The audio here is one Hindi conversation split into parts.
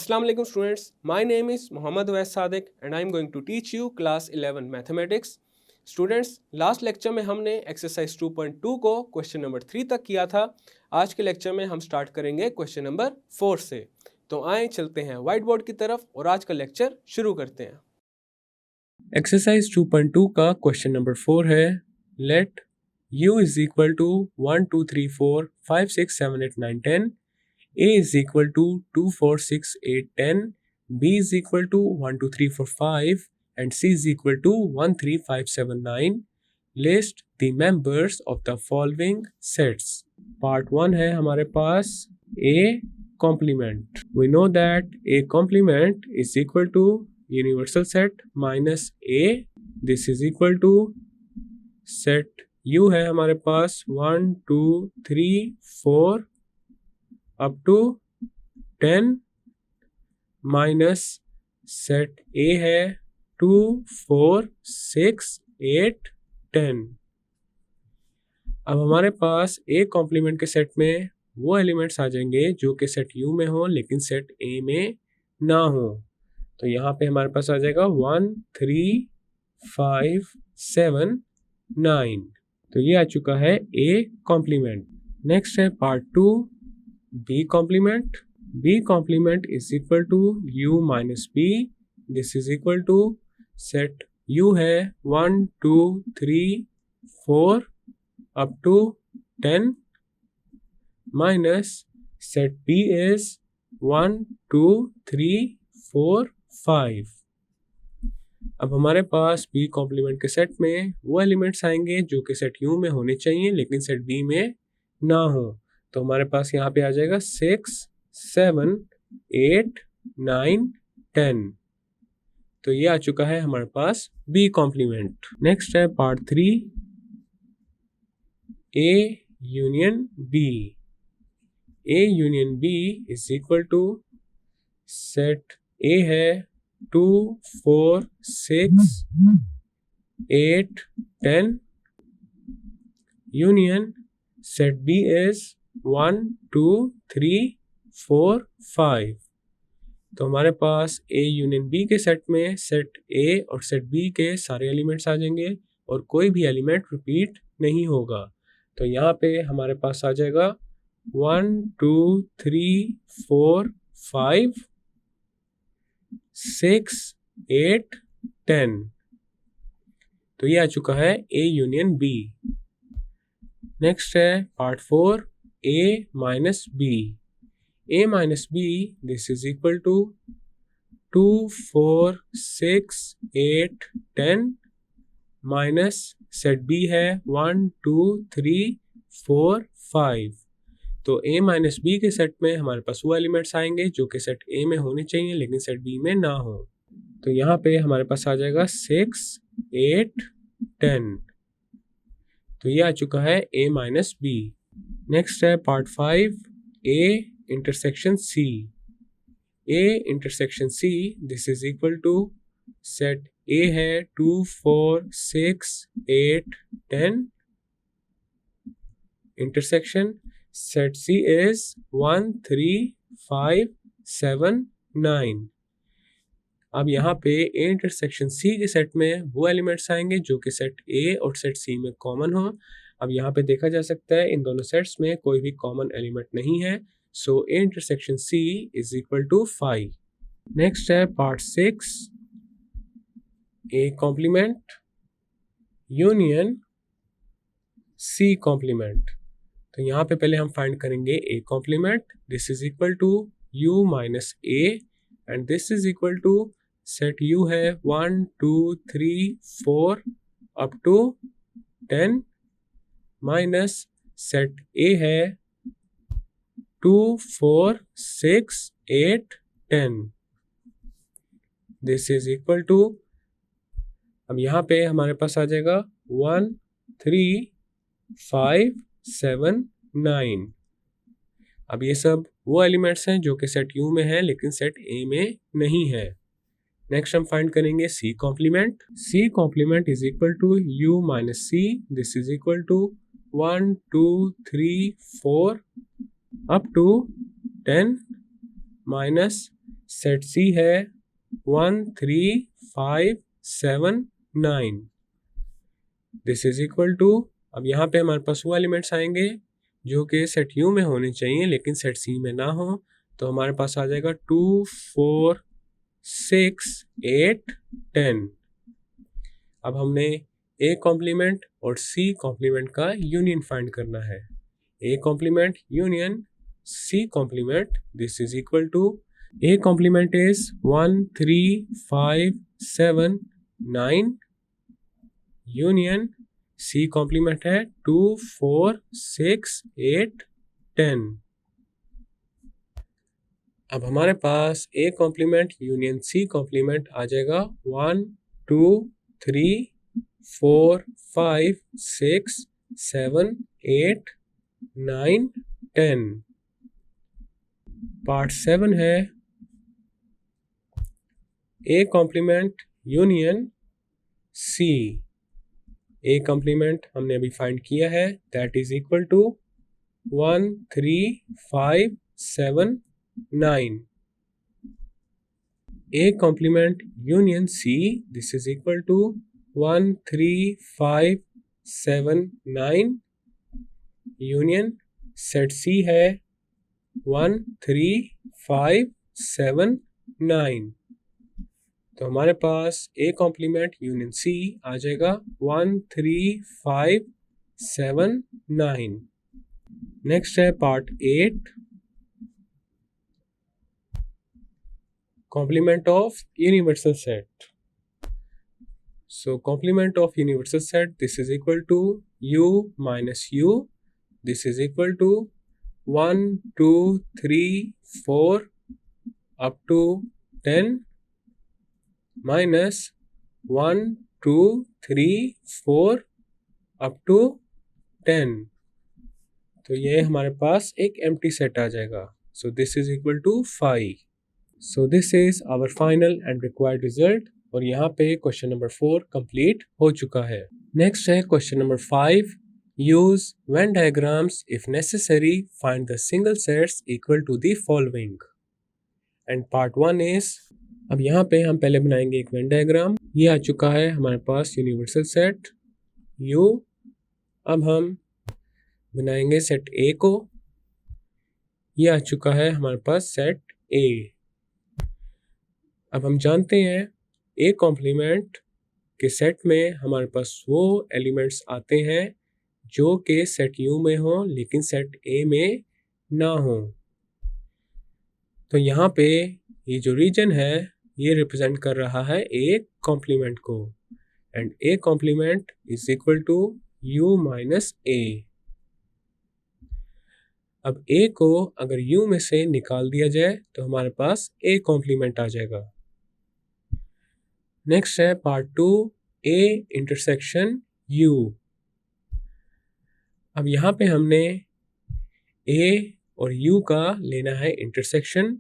Assalamu alaikum students. My name is Muhammad Awais Sadiq and I am going to teach you class 11 mathematics. Students, last lecture में हमने एक्सरसाइज 2.2 को क्वेश्चन नंबर 3 तक किया था। आज के लेक्चर में हम स्टार्ट करेंगे क्वेश्चन नंबर 4 से। तो आए चलते हैं व्हाइट बोर्ड की तरफ और आज का लेक्चर शुरू करते हैं। एक्सरसाइज 2.2 का क्वेश्चन नंबर 4 है, let u is equal to 1 2 3 4 5 6 7 8 9 10, a is equal to 2 4 6 8 10, b is equal to 1 2 3 4 5 and c is equal to 1 3 5 7 9. List the members of the following sets. Part 1 है हमारे पास a complement. We know that a complement is equal to universal set minus a. This is equal to set u है हमारे पास 1 2 3 4 up to 10 minus set A है 2 4 6 8 10। अब हमारे पास A कॉम्प्लीमेंट के सेट में वो एलिमेंट्स आ जाएंगे जो कि सेट U में हो लेकिन सेट A में ना हो। तो यहाँ पे हमारे पास आ जाएगा 1 3 5 7 9। तो ये आ चुका है A कॉम्प्लीमेंट। नेक्स्ट है part 2 B complement. B complement is equal to U minus B. This is equal to set U है 1 2 3 4 up to 10 minus set B is 1 2 3 4 5। अब हमारे पास B कॉम्प्लीमेंट के सेट में वो एलिमेंट्स आएंगे जो कि सेट U में होने चाहिए लेकिन सेट B में ना हो। तो हमारे पास यहाँ पे आ जाएगा 6 7 8 9 10। तो ये आ चुका है हमारे पास B कॉम्प्लीमेंट। नेक्स्ट है part 3 A union B। A union B is equal to set A है 2 4 6 8 10 यूनियन सेट B is 1 2 3 4 5। तो हमारे पास A यूनियन B के सेट में सेट A और सेट B के सारे एलिमेंट्स आ जाएंगे और कोई भी एलिमेंट रिपीट नहीं होगा। तो यहाँ पे हमारे पास आ जाएगा 1 2 3 4 5 6 8 10। तो ये आ चुका है A यूनियन B। नेक्स्ट है part 4 A minus B. A minus B, this is equal to 2 4 6 8 10 minus set B है 1 2 3 4 5। तो A minus B के सेट में हमारे पास वो एलिमेंट्स आएंगे जो कि सेट A में होने चाहिए लेकिन सेट B में ना हो। तो यहाँ पे हमारे पास आ जाएगा 6 8 10। तो ये आ चुका है A minus B। नेक्स्ट है part 5 A intersection C। A intersection C this is equal to set A है 2 4 6 8 10 इंटरसेक्शन सेट C is 1 3 5 7 9। अब यहाँ पे A इंटरसेक्शन C के सेट में वो एलिमेंट्स आएंगे जो कि सेट A और सेट C में कॉमन हो। अब यहाँ पे देखा जा सकता है इन दोनों सेट्स में कोई भी कॉमन एलिमेंट नहीं है। So A intersection C is equal to 5। Next है part 6 A complement union C complement. तो यहाँ पे पहले हम फाइंड करेंगे A complement. This is equal to U minus A and this is equal to set U है 1 2 3 4 up to 10 minus set A है 2 4 6 8 10। दिस इज इक्वल टू, अब यहाँ पे हमारे पास आ जाएगा 1 3 5 7 9। अब ये सब वो एलिमेंट्स हैं जो कि सेट U में है लेकिन सेट A में नहीं है। नेक्स्ट हम फाइंड करेंगे C complement. C complement is equal to U minus C। This is equal to 1 2 3 4 up to 10 minus set C है 1 3 5 7 9। दिस इज इक्वल टू, अब यहाँ पे हमारे पास वो एलिमेंट्स आएंगे जो कि सेट यू में होने चाहिए लेकिन सेट सी में ना हो, तो हमारे पास आ जाएगा 2 4 6 8 10। अब हमने ए कॉम्प्लीमेंट और सी कॉम्प्लीमेंट का यूनियन फाइंड करना है। A complement union C complement, this is equal to, A complement is 1 3 5 7 9 union C complement है 2 4 6 8 10। अब हमारे पास A complement union C complement आ जाएगा 1 2 3 4 5 6 7 8 9 10। पार्ट 7 है A complement union C. A complement हमने अभी फाइंड किया है, that is equal to 1 3 5 7 9। A complement union C, this is equal to 1 3 5 7 9 union set C है 1 3 5 7 9। तो हमारे पास A complement union C आ जाएगा 1 3 5 7 9। नेक्स्ट है part 8, complement of universal set. So complement of universal set, this is equal to u minus u, this is equal to 1 2 3 4 up to 10 minus 1 2 3 4 up to 10। तो ये हमारे पास एक एम्प्टी सेट आ जाएगा। So this is equal to 5। So this is our final and required result, और यहाँ पे क्वेश्चन नंबर 4 कंप्लीट हो चुका है। नेक्स्ट है question number 5, use Venn diagrams if necessary find the single sets equal to the following. And part 1 is, अब यहाँ पे हम पहले बनाएंगे एक वेन डायग्राम। ये आ चुका है हमारे पास यूनिवर्सल सेट U। अब हम बनाएंगे सेट A को। ये आ चुका है हमारे पास सेट A। अब हम जानते हैं ए कॉम्प्लीमेंट के सेट में हमारे पास वो एलिमेंट्स आते हैं जो कि सेट यू में हो लेकिन सेट ए में ना हो। तो यहाँ पे ये जो रीजन है ये रिप्रेजेंट कर रहा है ए कॉम्प्लीमेंट को, and A complement is equal to U minus A. अब ए को अगर यू में से निकाल दिया जाए तो हमारे पास ए कॉम्प्लीमेंट आ जाएगा। नेक्स्ट है पार्ट 2, ए इंटरसेक्शन यू। अब यहाँ पे हमने ए और यू का लेना है इंटरसेक्शन।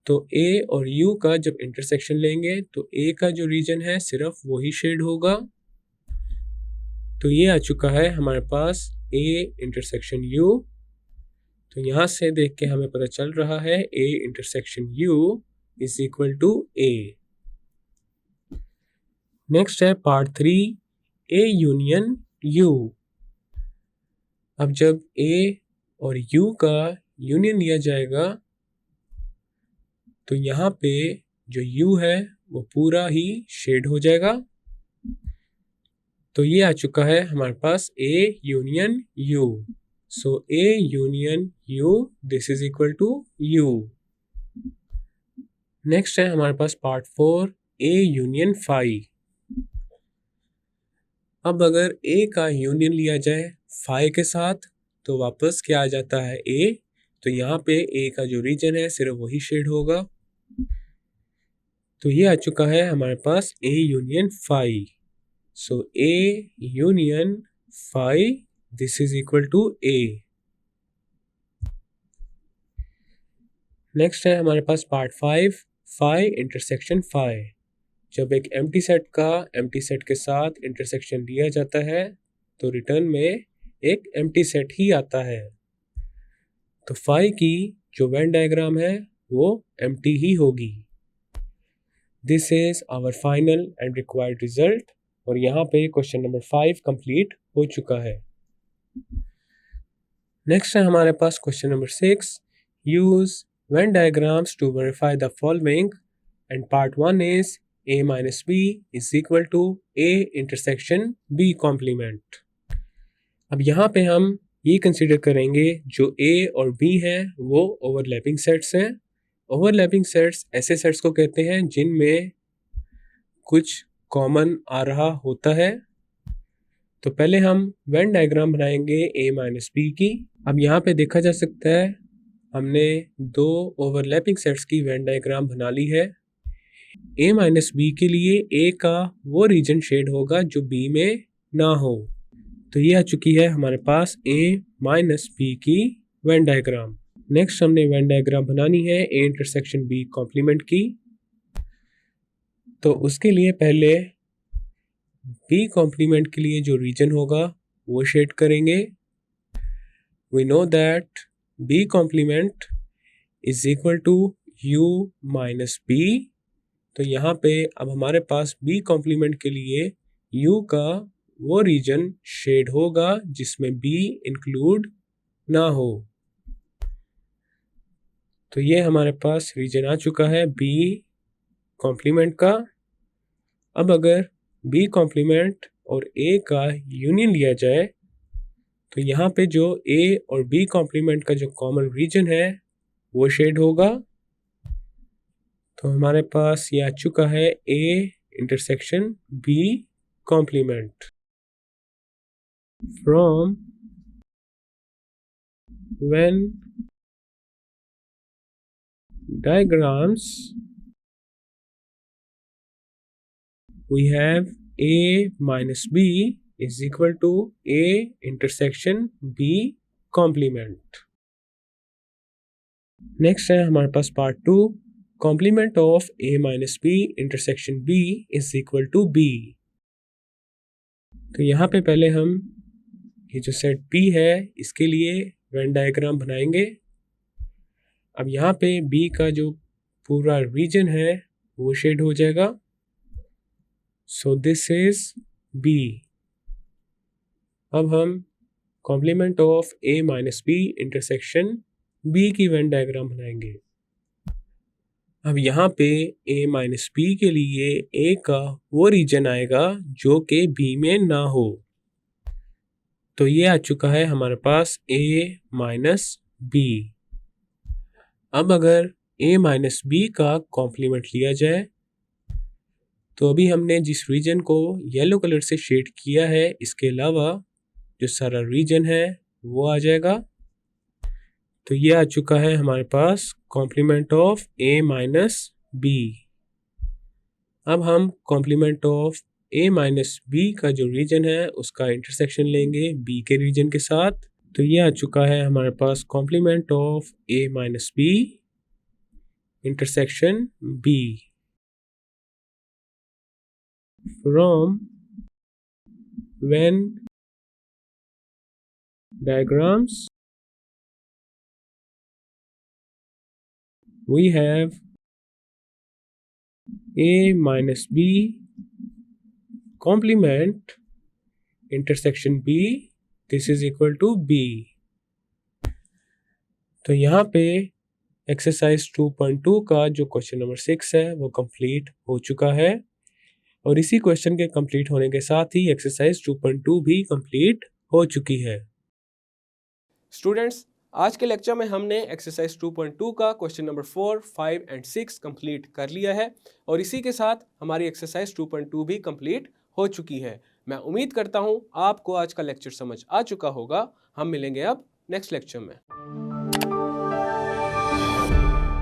तो ए और यू का जब इंटरसेक्शन लेंगे तो ए का जो रीजन है सिर्फ वही शेड होगा। तो ये आ चुका है हमारे पास ए इंटरसेक्शन यू। तो यहाँ से देख के हमें पता चल रहा है A intersection U is equal to A. Next है पार्ट 3, ए यूनियन यू। अब जब ए और यू का यूनियन लिया जाएगा तो यहाँ पे जो यू है वो पूरा ही शेड हो जाएगा। तो ये आ चुका है हमारे पास A union U. So A union U, this is equal to U. Next है हमारे पास पार्ट 4, ए यूनियन फाई। अब अगर ए का यूनियन लिया जाए फाई के साथ तो वापस क्या आ जाता है ए। तो यहाँ पे ए का जो रीजन है सिर्फ वही शेड होगा। तो ये आ चुका है हमारे पास A union phi. So A union phi, this is equal to A. Next है हमारे पास पार्ट 5, फाई इंटरसेक्शन फाई। जब एक एम्प्टी सेट का एम्प्टी सेट के साथ इंटरसेक्शन लिया जाता है तो रिटर्न में एक एम्प्टी सेट ही आता है। तो फाई की जो वेन डायग्राम है वो एम्प्टी ही होगी। This is our final and required result. और यहाँ पे क्वेश्चन नंबर 5 कंप्लीट हो चुका है। नेक्स्ट है हमारे पास question number 6, use Venn diagrams to verify the following, and part 1 is a minus b is equal to a intersection b complement। अब यहाँ पे हम ये कंसिडर करेंगे जो a और b हैं वो ओवरलैपिंग सेट्स हैं। ओवरलैपिंग सेट्स ऐसे सेट्स को कहते हैं जिनमें कुछ कॉमन आ रहा होता है। तो पहले हम वेन डायग्राम बनाएंगे a माइनस बी की। अब यहाँ पे देखा जा सकता है हमने दो ओवरलैपिंग सेट्स की वेन डायग्राम बना ली है। a माइनस बी के लिए a का वो रीजन शेड होगा जो b में ना हो। तो ये आ चुकी है हमारे पास a माइनस बी की वेन डायग्राम। नेक्स्ट हमने वेन डायग्राम बनानी है a इंटरसेक्शन b कॉम्प्लीमेंट की। तो उसके लिए पहले b कॉम्प्लीमेंट के लिए जो रीजन होगा वो शेड करेंगे। We know that b complement is equal to u minus b। तो यहाँ पे अब हमारे पास b कॉम्प्लीमेंट के लिए u का वो रीजन शेड होगा जिसमें b इंक्लूड ना हो। तो ये हमारे पास रीजन आ चुका है b कॉम्प्लीमेंट का। अब अगर b कॉम्प्लीमेंट और a का यूनियन लिया जाए तो यहाँ पे जो a और b कॉम्प्लीमेंट का जो कॉमन रीजन है वो शेड होगा। तो हमारे पास ये आ चुका है a intersection b complement. From Venn diagrams we have a minus b is equal to a intersection b complement। Next है हमारे पास part 2, complement of a minus b intersection b is equal to b। तो यहाँ पे पहले हम ये जो सेट b है इसके लिए वेन डायग्राम बनाएंगे। अब यहाँ पे b का जो पूरा रीजन है वो शेड हो जाएगा। So this is b। अब हम complement of a minus b intersection b की वेन डायग्राम बनाएंगे। अब यहाँ पे a माइनस b के लिए a का वो रीजन आएगा जो कि b में ना हो। तो ये आ चुका है हमारे पास a माइनस b। अब अगर a माइनस b का कॉम्प्लीमेंट लिया जाए तो अभी हमने जिस रीजन को येलो कलर से शेड किया है इसके अलावा जो सारा रीजन है वो आ जाएगा। तो ये आ चुका है हमारे पास complement of a minus b। अब हम complement of a minus b का जो रीजन है उसका इंटरसेक्शन लेंगे b के रीजन के साथ। तो ये आ चुका है हमारे पास complement of a minus b intersection b। From Venn diagrams we have a minus b complement intersection b, this is equal to b। तो यहाँ पे एक्सरसाइज 2.2 का जो क्वेश्चन नंबर 6 है वो कंप्लीट हो चुका है और इसी क्वेश्चन के कंप्लीट होने के साथ ही एक्सरसाइज 2.2 भी कंप्लीट हो चुकी है। स्टूडेंट्स, आज के लेक्चर में हमने एक्सरसाइज 2.2 का क्वेश्चन नंबर 4, 5 एंड 6 कंप्लीट कर लिया है और इसी के साथ हमारी एक्सरसाइज 2.2 भी कंप्लीट हो चुकी है। मैं उम्मीद करता हूँ आपको आज का लेक्चर समझ आ चुका होगा। हम मिलेंगे अब नेक्स्ट लेक्चर में।